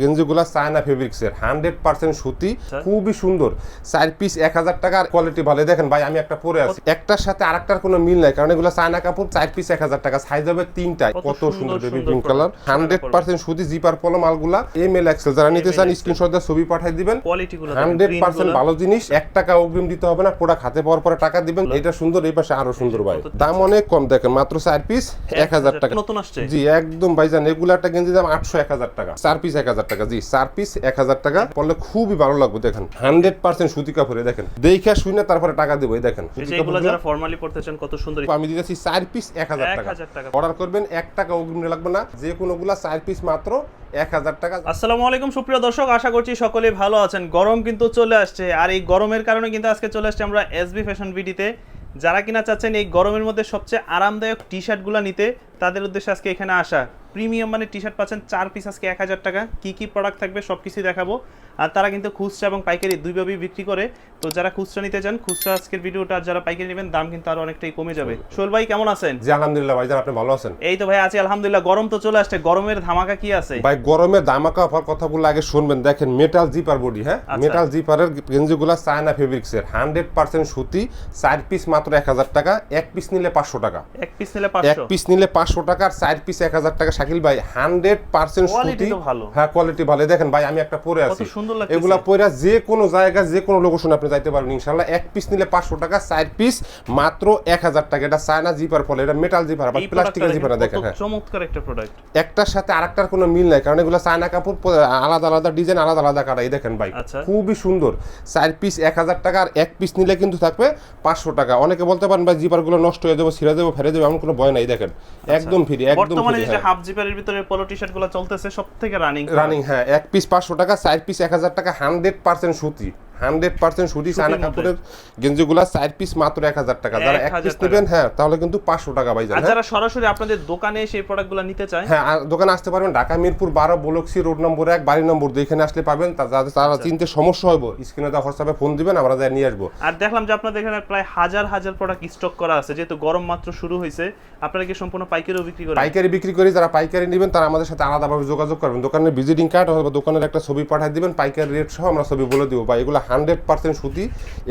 গেঞ্জিগুলা China ফেব্রিক্সের 100% সুতি, খুবই সুন্দর। 4 পিস 1000 টাকার কোয়ালিটি ভালো। দেখেন ভাই, আমি একটা পরে আছি, একটার সাথে আরেকটার কোনো মিল নাই, কারণ এগুলো চায়না কাপড়। 4 পিস 1000 টাকা, সাইজ হবে 3টা। কত সুন্দর বেবি পিঙ্ক কালার, 100% সুতি, জিপার পলো মালগুলা। এমএল এক্সেল যারা নিতে চান স্ক্রিনশট দিয়ে ছবি পাঠিয়ে দিবেন। কোয়ালিটিগুলো 100% ভালো জিনিস, 1 টাকা অগ্রিম দিতে হবে না, প্রোডাক্ট হাতে পাওয়ার পরে টাকা দিবেন। এটা সুন্দর, এই পাশে আরো সুন্দর ভাই। দাম অনেক কম, দেখেন মাত্র 4 পিস 1000 টাকা। নতুন আসছে জি একদম ভাইজান, এগুলা একটা গেঞ্জি দাম 800 1000 টাকা, 4 পিস 1000 টাকা। জি 4 পিস 1000 টাকা পড়লে খুবই ভালো লাগবে। দেখেন 100% সুতি কাপড়ে, দেখেন দেখে শুনে তারপরে টাকা দেবো। এই দেখেন এগুলো যারা ফর্মালি পড়তে চান কত সুন্দর। আমি দিতেছি 4 পিস 1000 টাকা। অর্ডার করবেন, 1 টাকা অগ্রিম লাগবে না, যে কোনোগুলা 4 পিস মাত্র 1000 টাকা। আসসালামু আলাইকুম সুপ্রিয় দর্শক, আশা করছি সকলেই ভালো আছেন। গরম কিন্তু চলে আসছে, আর এই গরমের কারণে কিন্তু আজকে চলে আসছে আমরা এসবি ফ্যাশন ভিডিতে। যারা কিনা চাচ্ছেন এই গরমের মধ্যে সবচেয়ে আরামদায়ক টি শার্টগুলো নিতে, তাদের উদ্দেশ্যে আজকে এখানে আসা। প্রিমিয়াম মানে টি শার্ট পাচ্ছেন 4 পিস আজকে 1000 টাকা। কি কি প্রোডাক্ট থাকবে সব কিছুই দেখাবো। আর তারা কিন্তু খুচরা এবং পাইকারি দুইভাবেই বিক্রি করে। তো যারা খুচরা নিতে চান, খুচরা আজকের ভিডিওটা, আর যারা পাইকারি নেবেন দাম কিন্তু আরো অনেকটাই কমে যাবে। সোহেল ভাই কেমন আছেন? জি আলহামদুলিল্লাহ ভাইজান, আপনি ভালো আছেন? এই তো ভাই আছি আলহামদুলিল্লাহ। গরম তো চলে আসছে, গরমের ধামাকা কি আছে ভাই? গরমের ধামাকা অফার কথাগুলো আগে শুনবেন। দেখেন মেটাল জিপার বডি, হ্যাঁ মেটাল জিপারের গেঞ্জিগুলো চায়না ফেব্রিক্সের 100% সুতি, 4 পিস মাত্র 1000 টাকা। 1 পিস নিলে 500 টাকা। 1 পিস নিলে 500, 1 পিস নিলে 500 টাকা, আর 4 পিস 1000 টাকা। শাকিল ভাই 100% সুতি, হ্যাঁ কোয়ালিটি ভালো। দেখেন ভাই, আমি একটা পরে আছি, এগুলা পরে যে কোনো জায়গা যে কোনো লোকেশনে আপনি যাইতে পারবেন ইনশাআল্লাহ। 1 পিস নিলে 500 টাকা, 4 পিস মাত্র 1000 টাকা। এটা চায়না জিপার ফলে, এটা মেটাল জিপার বা প্লাস্টিকের জিপার। দেখেন হ্যাঁ, চমৎকার একটা প্রোডাক্ট, একটার সাথে আরেকটার কোনো মিল নাই, কারণ এগুলো চায়না কাপড়, আলাদা আলাদা ডিজাইন, আলাদা আলাদা কাটা। এই দেখেন ভাই খুবই সুন্দর। 4 পিস 1000 টাকা, আর 1 পিস নিলে কিন্তু থাকবে 500 টাকা। অনেকে বলতে পারেন ভাই জিপারগুলো নষ্ট হয়ে যাবে, ছিঁড়ে যাবে, ফেলে যাবে, এমন কোনো ভয় নাই। দেখেন একদম ফ্রি, একদম ফ্রি। বর্তমানে যে হাফ জিপারের ভিতরে পলো টি-শার্টগুলো চলতেছে সবথেকে রানিং, হ্যাঁ 1 পিস 500 টাকা, 4 পিস 1000 টাকা। 100% সুতি, 100% সুতি চায়না কাপড়ের গেঞ্জিগুলা 4 পিস মাত্র 1000 টাকা। যারা 1 পিস নেবেন হ্যাঁ তাহলে কিন্তু 500 টাকা ভাই। আর যারা সরাসরি আপনাদের দোকানে এসে এই প্রোডাক্টগুলো নিতে চায়, হ্যাঁ দোকানে আসতে পারবেন। ঢাকা মিরপুর 12 বলক্সি রোড নম্বর 1 বাড়ি নম্বর 2, এখানে আসলে পাবেন। তারা চিনতে সমস্যা হবে, স্ক্রিনে দেওয়া হোয়াটসঅ্যাপে ফোন দিবেন, আমরা যাই নিয়ে আসবো। আর দেখলাম যে আপনাদের এখানে প্রায় হাজার হাজার প্রোডাক্ট স্টক করা আছে, যেহেতু গরম মাত্র শুরু হয়েছে। আপনারা কি সম্পূর্ণ পাইকারিও বিক্রি করেন? পাইকারি বিক্রি করি। যারা পাইকারি নেবেন তারা আমাদের সাথে আলাদাভাবে যোগাযোগ করবেন। দোকানের ভিজিটিং কার্ড অথবা দোকানের একটা ছবি পাঠিয়ে দিবেন, পাইকারি রেট সহ আমরা ছবি বলে দিব। ভাই এগুলো 100% সুতি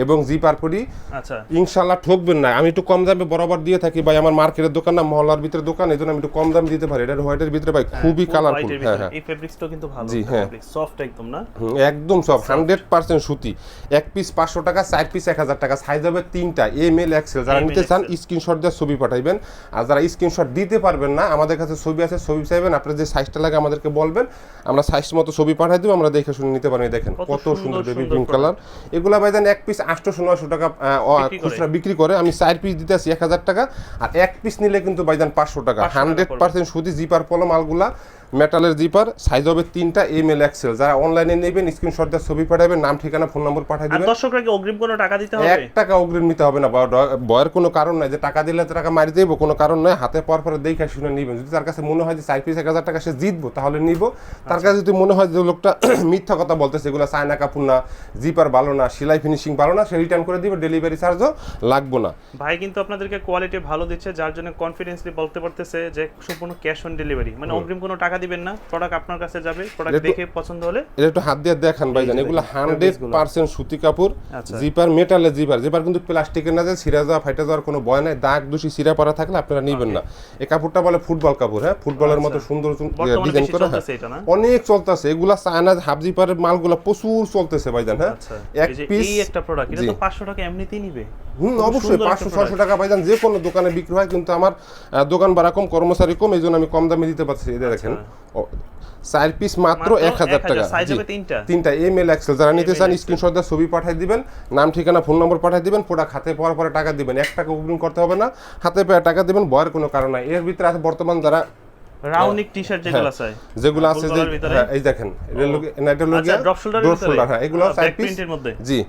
এবং জিপার পরি। আচ্ছা ইনশাআল্লাহ ঠকবেন না। আমি একটু কম দামে বরাবর দিয়ে থাকি ভাই, আমার মার্কেটের দোকান না, মহল্লার ভিতরে দোকান, এজন্য আমি একটু কম দামে দিতে পারি। এটা হোয়াইটের ভিতরে ভাই খুবই কালারফুল। হ্যাঁ হ্যাঁ, এই ফেব্রিক্সটাও কিন্তু ভালো। জি হ্যাঁ, সফট একদম না, একদম সফট, 100% সুতি। 1 পিস 500 টাকা, 4 পিস 1000 টাকা। সাইজ হবে 3টা, এমএল এক্সেল। যারা নিতে চান স্ক্রিনশট দিয়ে ছবি পাঠাইবেন। আর যারা স্ক্রিনশট দিতে পারবেন না, আমাদের কাছে ছবি আছে, ছবি চাইবেন, আপনার যে সাইজটা লাগে আমাদেরকে বলবেন, আমরা সাইজ মতো ছবি পাঠিয়ে দেব, আমরা দেখে শুনে নিতে পারবেন। দেখেন কত সুন্দর বেবি পিঙ্ক কালার। এগুলা ভাই দেন 1 পিস 800-900 টাকা খুচরা বিক্রি করে। আমি 4 পিস দিতে আছি 1000 টাকা, আর 1 পিস নিলে কিন্তু ভাইজান 500 টাকা। 100% সুতি, জিপার পলো মালগুলা, মেটালের জিপার। সাইজ হবে 3টা, এমএল এক্সেল। যারা অনলাইনে নেবেন স্ক্রিনশট দিয়ে ছবি পাঠাবেন, নাম ঠিকানা ফোন নম্বর পাঠিয়ে দিবেন। আর দর্শকরা কি অগ্রিম কোনো টাকা দিতে হবে? 1 টাকা অগ্রিম নিতে হবে না, ভয়ের কোনো কারণ নাই যে টাকা দিলে টাকা মারি দেব, কোনো কারণ নাই। হাতে পাওয়ার পরে দেখে শুনে নেবেন। যদি তার কাছে মনে হয় যে 4 পিস 1000 টাকা সে জিতবো, তাহলে নিব। তার কাছে যদি মনে হয় যে লোকটা মিথ্যা কথা বলতেছে, এগুলো চায়না কাপড় না, জিপার ভালো না, সেলাই ফিনিশিং ভালো না, সে রিটার্ন করে দিবে, ডেলিভারি চার্জও লাগবে না। ভাই কিন্তু আপনাদেরকে কোয়ালিটি ভালো দিচ্ছে, যার জন্য কনফিডেন্সলি বলতে পারতেছে যে সম্পূর্ণ ক্যাশ অন ডেলিভারি, মানে অগ্রিম কোনো টাকা দিবেন না। প্রোডাক্ট আপনার কাছে যাবে, প্রোডাক্ট দেখে পছন্দ হলে এটা একটু হাত দিয়ে দেখান ভাইজান। এগুলো 100% সুতি কাপড়, জিপার মেটালের জিপার। জিপার কিন্তু প্লাস্টিকের না, যে ছিঁড়া যাওয়া ফাইটা যাওয়ার কোনো ভয় নাই। দাগ দোষী ছিঁড়া পড়া থাকলে আপনারা নেবেন না। এই কাপড়টা বলে ফুটবল কাপড়, হ্যাঁ ফুটবলের মতো সুন্দর ডিজাইন করা, অনেক চলতেছে। এগুলা চায়না হাফ জিপারের মালগুলা প্রচুর চলতেছে ভাইজান। হ্যাঁ 1 পিস এই একটা প্রোডাক্ট, এটা তো 500 টাকা এমনিতেই নিবে। অবশ্যই 500-600 টাকা ভাইজান যে কোনো দোকানে বিক্রি হয়, কিন্তু আমার দোকান ভাড়া কম, কর্মচারী কম, এই জন্য আমি কম দামে দিতে পারছি। এটা দেখেন 4 পিস মাত্র 1000 টাকা। সাইজ হবে 3টা, এমএল এক্সেল। যারা নিতে চান স্ক্রিনশট দিয়ে ছবি পাঠিয়ে দিবেন, নাম ঠিকানা ফোন নম্বর পাঠিয়ে দিবেন, প্রোডাক্ট হাতে পাওয়ার পরে টাকা দিবেন। 1 টাকা অগ্রিম করতে হবে না, হাতে পেয়ে টাকা দিবেন, ভয়ের কোনো কারণ নাই। এর ভিতরে আছে বর্তমান যারা রাউনিক টি-শার্ট যেগুলো আছে, যে এই দেখেন এটা লোক ড্রপ শোল্ডার, হ্যাঁ এগুলো 4 পিস প্রিন্টের মধ্যে। জি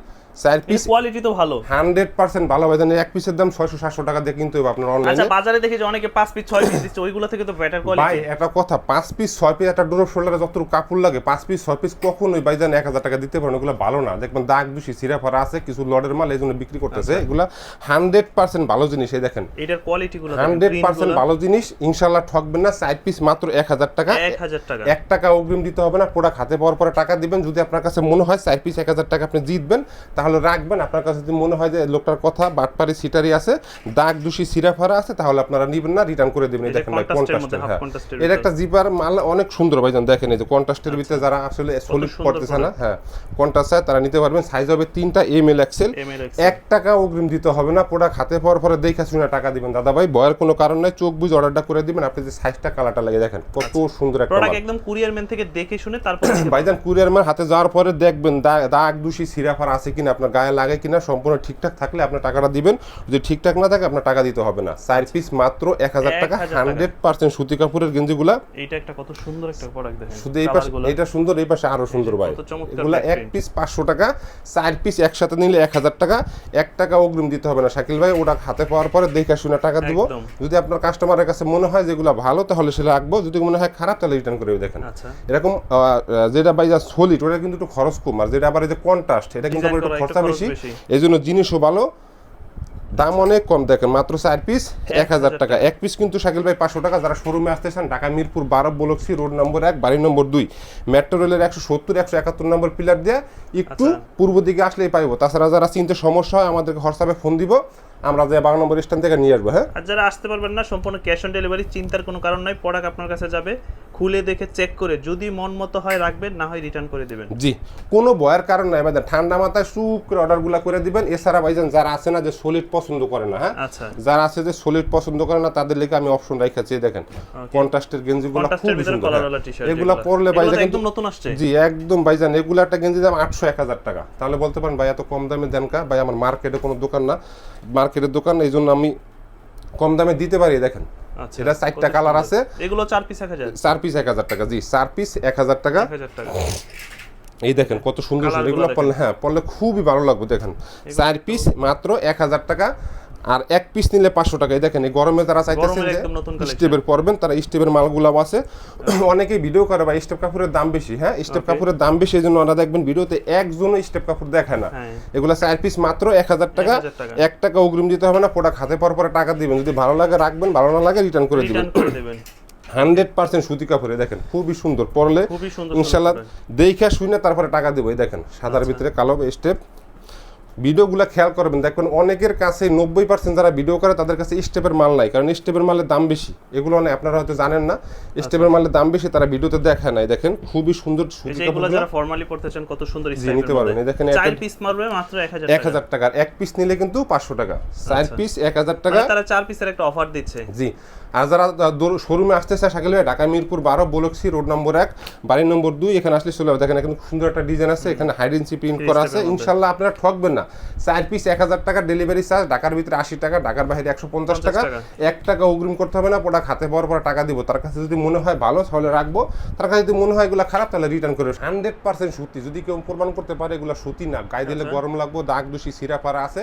4 পিস কোয়ালিটি তো ভালো 100% ভালো ভাইজান। এক পিসের দাম 600-700 টাকা দিয়ে কিনতে হবে আপনার আচ্ছা অনলাইনে। বাজারে দেখি যে অনেকে 5 পিস 6 পিস দিচ্ছে, ওইগুলো থেকে তো বেটার ভাই কোয়ালিটি। একটা কথা, 5 পিস 6 পিস একটা ডোর শোল্ডারে যতটুকু কাপড় লাগে 5 পিস 6 পিস কখনোই ভাইজান 1000 টাকা দিতে পারেন, ওগুলো ভালো না। দেখবেন দাগ দুষি সিরা ফারা আছে, কিছু লডের মাল এই জন্য বিক্রি করতেছে। এগুলা 100% ভালো জিনিস। এই দেখেন এটার কোয়ালিটি গুলো 100% ভালো জিনিস, ইনশাআল্লাহ ঠকবেন না। 4 পিস মাত্র 1000 টাকা। 1000 টাকা, 1 টাকা অগ্রিম দিতে হবে না, প্রোডাক্ট হাতে পাওয়ার পরে টাকা দিবেন। যদি আপনার কাছে মনে হয় 4 পিস 1000 টাকা আপনি জিতবেন তাহলে রাখবেন। আপনার কাছে যদি মনে হয় যে লোকটার কথা বাটপারি সিটারি আছে, দাগ দুষি সিরা ফারা আছে, তাহলে আপনারা নিবেন না, রিটার্ন করে দিবেন। এই দেখেন ভাই কন্ট্রাস্টের, হ্যাঁ এটা একটা জিপার মাল অনেক সুন্দর ভাইজান। দেখেন এই যে কন্ট্রাস্টের ভিতরে যারা আসলে সলিড পড়তেছে না, হ্যাঁ কন্ট্রাস্ট চায় তারা নিতে পারবেন। সাইজ হবে 3টা এমএল এক্সেল। 1 টাকা অগ্রিম দিতে হবে না, প্রোডাক্ট হাতে পাওয়ার পরে দেখে শুনে টাকা দিবেন। দাদা ভাই ভয়ের কোনো কারণ নাই, চোখ বুঝে অর্ডারটা করে দিবেন। আপনি যে সাইজটা কালারটা লাগে দেখেন কত সুন্দর একটা প্রোডাক্ট মাল। একদম কুরিয়ার ম্যান থেকে দেখে শুনে তারপর ভাইজান কুরিয়ার ম্যান হাতে যাওয়ার পরে দেখবেন দাগ দুষি সিরাফার আছে কিনা, আপনার গায়ে লাগে কিনা, সম্পূর্ণ ঠিকঠাক থাকলে আপনার টাকাটা দিবেন। যদি ঠিকঠাক না থাকে আপনার টাকা দিতে হবে না। 4 পিস মাত্র 1000 টাকা। 100% সুতি কাপড়ের গেঞ্জিগুলা। এইটা একটা কত সুন্দর একটা প্রোডাক্ট দেখেন, শুধু এই পাশে এটা সুন্দর, এই পাশে আরো সুন্দর ভাই। এগুলা 1 পিস 500 টাকা, 4 পিস একসাথে নিলে 1000 টাকা। 1 টাকা অগ্রিম দিতে হবে না শাকিল ভাই, ওটা হাতে পাওয়ার পরে দেখে শুনে টাকা দিব। যদি আপনার কাস্টমারের কাছে মনে হয় যেগুলো ভালো তাহলে সেটা রাখবো, যদি মনে হয় খারাপ তাহলে রিটার্ন করে দেখেন। এরকম যেটা ভাই যা সলিড ওটা কিন্তু একটু খরচ কম, আর যেটা আবার এই যে কন্ট্রাস্ট এটা কিন্তু একটু খরচা বেশি, এই জন্য জিনিসও ভালো, দাম অনেক কম। দেখেন মাত্র 4 পিস 1000 টাকা। 1 পিস কিন্তু শাকিল ভাই 500 টাকা। যারা শোরুমে আসতেছেন ঢাকা মিরপুর 12 বলক্সি রোড নম্বর 1 বাড়ি নম্বর 2 মেট্রো রেলের 170-171 নম্বর পিলার দিয়ে একটু পূর্ব দিকে আসলেই পাইবো। তাছাড়া যারা চিনতে সমস্যা হয় আমাদেরকে হোয়াটসঅ্যাপে ফোন দিব, আমরা যে 12 নম্বর স্ট্যান্ড থেকে নিয়ে আসবো। হ্যাঁ আর যারা আসতে পারবেন না সম্পূর্ণ ক্যাশ অন ডেলিভারি, চিন্তার কোনো কারণ নাই। প্রোডাক্ট আপনার কাছে যাবে, খুলে দেখে চেক করে যদি মন মতো হয় রাখবেন, না হয় রিটার্ন করে দিবেন। জি কোনো ভয়ের কারণ নাই ভাইজান, ঠান্ডা মাথায় সুপ করে অর্ডারগুলো করে দিবেন। এছাড়া ভাইজান যারা আছে না যে সলিড পছন্দ করে না, হ্যাঁ যারা আছে যে সলিড পছন্দ করে না তাদের লেগে আমি অপশন রেখেছি। দেখেন কন্ট্রাস্টের গেঞ্জিগুলো খুব সুন্দর, এগুলা পরলে ভাইজান একদম নতুন আসছে। জি একদম ভাইজান, এগুলা একটা গেঞ্জি দাম 800-1000 টাকা। তাহলে বলতে পারেন ভাই এত কম দামে দেন কা? ভাই আমার মার্কেটে কোনো দোকান না, মার্কেটের দোকান, এই জন্য আমি কম দামে দিতে পারি। দেখেন এটা 4টা কালার আছে, এগুলো 4 পিস 1000, 4 পিস 1000 টাকা। জি 4 পিস 1000 টাকা। এই দেখেন কত সুন্দর সুন্দর এগুলো পরলে, হ্যাঁ পরলে খুবই ভালো লাগবে। দেখেন 4 পিস মাত্র 1000 টাকা, আর 1 পিস নিলে 500 টাকা। এই দেখেন এই গরমে যারা চাইতেছেন যে স্টেপের পরবেন তারা স্টেপের মালগুলো আছে। অনেকেই ভিডিও করে বা স্টেপ কাপড়ের দাম বেশি, হ্যাঁ স্টেপ কাপড়ের দাম বেশি, এই জন্য ওরা দেখবেন ভিডিওতে একজনও স্টেপ কাপড় দেখায় না। এগুলো 4 পিস মাত্র 1000 টাকা। 1 টাকা অগ্রিম দিতে হবে না, প্রোডাক্ট হাতে পাওয়ার পরে টাকা দিবেন। যদি ভালো লাগে রাখবেন, ভালো না লাগে রিটার্ন করে দিবেন। 100% সুতি কাপড়ে দেখেন খুবই সুন্দর, পরলে ইনশাআল্লাহ দেখে শুনে তারপরে টাকা দিব। এই দেখেন সাদার ভিতরে কালো স্টেপ। ভিডিওগুলো খেয়াল করবেন, দেখবেন অনেকের কাছে 90% যারা ভিডিও করে তাদের কাছে স্টেপের মাল নাই, কারণ স্টেপের মালের দাম বেশি। এগুলো অনেক আপনারা হয়তো জানেন না, স্টেপের মালের দাম বেশি, তারা ভিডিওতে দেখায় নাই। দেখেন খুবই সুন্দর সুতি কাপড়, এগুলো যারা ফরমালি পড়তে চান কত সুন্দর স্টাইল নিতে পারবেন। এই দেখেন 4 পিস মারবে মাত্র 1000 টাকা। 1 পিস নিলে কিন্তু 500 টাকা। 4 পিস 1000 টাকা, তারা 4 পিসের একটা অফার দিচ্ছে। জি আর যারা শোরুমে আসতে চায় শাকিল ভাই ঢাকা মিরপুর 12 বলক্সি রোড নম্বর 1 বাড়ি নম্বর 2 এখানে আসলে চলে যাবে। দেখেন এখানে খুব সুন্দর একটা ডিজাইন আছে, এখানে হাইডেন্সি প্রিন্ট করা আছে। ইনশাআল্লাহ আপনারা ঠকবেন না। 4 পিস 1000 টাকা, ডেলিভারি চার্জ ঢাকার ভিতরে 80 টাকা, ঢাকার বাইরে 150 টাকা। 1 টাকা অগ্রিম করতে হবে না, প্রোডাক্ট হাতে পাওয়ার পর টাকা দিব। তার কাছে যদি মনে হয় ভালো তাহলে রাখবো, তার কাছে যদি মনে হয় এগুলো খারাপ তাহলে রিটার্ন করে। 100% সুতি, যদি কেউ প্রমাণ করতে পারে এগুলো সুতি না, গায়ে দিলে গরম লাগবে, দাগ দুষি সিরা পারা আছে,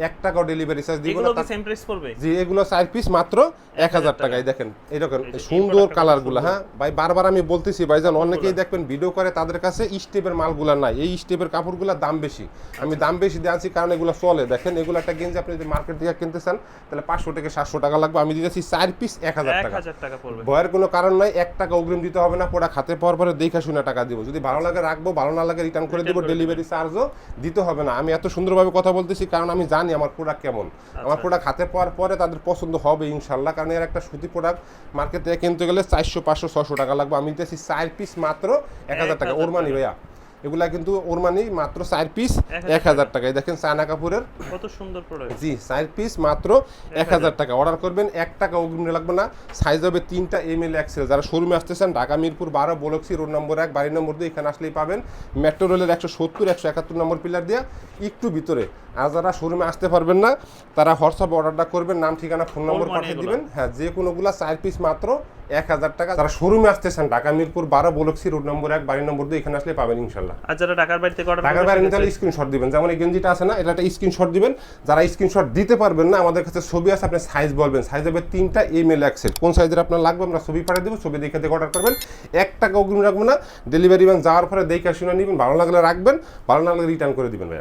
1 টাকাও ডেলিভারি চার্জ দিব না। এগুলো কি সেম প্রাইস পড়বে? জি এগুলো 4 পিস মাত্র 1000 টাকায়। দেখেন এরকম সুন্দর কালারগুলো, হ্যাঁ ভাই বারবার আমি বলতেছি ভাইজান, অনেকেই দেখবেন ভিডিও করে তাদের কাছে স্টেপের মালগুলো নাই, এই স্টেপের কাপড়গুলো দাম বেশি। আমি দাম বেশি দিয়ে আনছি কারণ এগুলো চলে। দেখেন এগুলো একটা গেঞ্জি আপনি যদি মার্কেট থেকে কিনতে চান তাহলে 500 থেকে 700 টাকা লাগবে, আমি দিতেছি 4 পিস 1000 টাকা পড়বে। ভয়ের কোনো কারণ নাই, 1 টাকা অগ্রিম দিতে হবে না, প্রোডাক্ট হাতে পাওয়ার পরে দেখে শুনে টাকা দিব। যদি ভালো লাগে রাখবো, ভালো না লাগে রিটার্ন করে দিব, ডেলিভারি চার্জও দিতে হবে না। আমি এত সুন্দরভাবে কথা বলতেছি কারণ আমি জানি আমার প্রোডাক্ট কেমন। আমার প্রোডাক্ট হাতে পাওয়ার পরে তাদের পছন্দ হবে ইনশাআল্লাহ, কারণ এর একটা সুতি প্রোডাক্ট মার্কেট থেকে কিনতে গেলে 400, 500, 600 টাকা লাগবে। আমি দিতেছি 4 পিস মাত্র 1000 টাকা। ওরমানি ভাইয়া এগুলা কিন্তু ওরমানি, মাত্র 4 পিস 1000 টাকা। দেখেন চায়না কাপড়ের কত সুন্দর প্রোডাক্ট। জি 4 পিস মাত্র 1000 টাকা। অর্ডার করবেন, 1 টাকা অগ্রিম লাগবে না। সাইজ হবে 3টা এমএল এক্সেল। যারা শোরুমে আসতেছেন ঢাকা মিরপুর 12 বলক্সি রোড নম্বর 1 বাড়ি নম্বর 2 এখানে আসলেই পাবেন। মেট্রো রেলের 170-171 নম্বর পিলার দিয়ে একটু ভিতরে। আর যারা শোরুমে আসতে পারবেন না তারা হোয়াটসঅ্যাপে অর্ডারটা করবেন, নাম ঠিকানা ফোন নম্বর পাঠিয়ে দিবেন। হ্যাঁ যে কোনোগুলা 4 পিস মাত্র 1000 টাকা। যারা শোরুমে আসতেছেন ঢাকা মিরপুর 12 বলক্সি রোড নম্বর 1 বাড়ি নম্বর 2 এখানে আসলে পাবেন ইনশাআল্লাহ। ইনশাল্লাহ। আর যারা ঢাকার বাইরে থেকে অর্ডার ঢাকার বাইরে নিতে হলে স্ক্রিনশট দিবেন, যেমন এই গেঞ্জিটা আছে না, এটা একটা স্ক্রিনশট দিবেন। যারা স্ক্রিনশট দিতে পারবেন না, আমাদের কাছে ছবি আছে, আপনি সাইজ বলবেন, সাইজ হবে 3টা, এম এল এক্সেল, কোন সাইজের আপনার লাগবে আমরা ছবি পাঠিয়ে দেবো, ছবি দেখে দেখে অর্ডার করবেন, 1 টাকা অগ্রিম রাখবো না, ডেলিভারি ম্যান যাওয়ার পরে দেখে শুনে নেবেন, ভালো লাগলে রাখবেন, ভালো না লাগলে রিটার্ন করে দিবেন ভাইয়া।